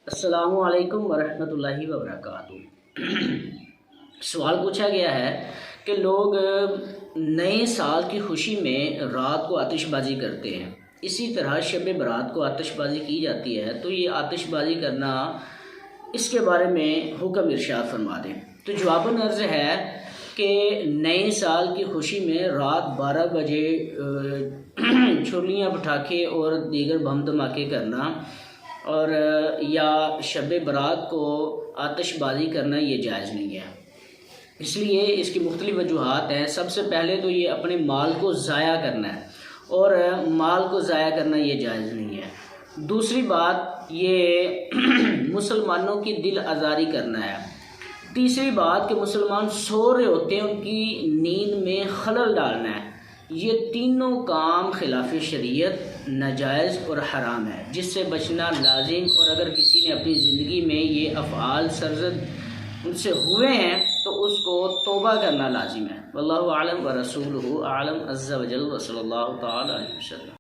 السلام علیکم ورحمۃ اللہ وبرکاتہ۔ سوال پوچھا گیا ہے کہ لوگ نئے سال کی خوشی میں رات کو آتش بازی کرتے ہیں، اسی طرح شب برات کو آتش بازی کی جاتی ہے، تو یہ آتش بازی کرنا اس کے بارے میں حکم ارشاد فرما دیں۔ تو جواباً عرض ہے کہ نئے سال کی خوشی میں رات 12 بجے چھریاں پٹاخے اور دیگر بم دھماکے کرنا اور یا شب برات کو آتش بازی کرنا یہ جائز نہیں ہے۔ اس لیے اس کی مختلف وجوہات ہیں۔ سب سے پہلے تو یہ اپنے مال کو ضائع کرنا ہے، اور مال کو ضائع کرنا یہ جائز نہیں ہے۔ دوسری بات یہ مسلمانوں کی دل آزاری کرنا ہے۔ تیسری بات کہ مسلمان سو رہے ہوتے ہیں، ان کی نیند میں خلل ڈالنا ہے۔ یہ تینوں کام خلاف شریعت، ناجائز اور حرام ہے، جس سے بچنا لازم، اور اگر کسی نے اپنی زندگی میں یہ افعال سرزد ان سے ہوئے ہیں تو اس کو توبہ کرنا لازم ہے۔ واللہ اعلم ورسولہ اعلم عز وجل، وصلی اللہ تعالی علیہ وسلم۔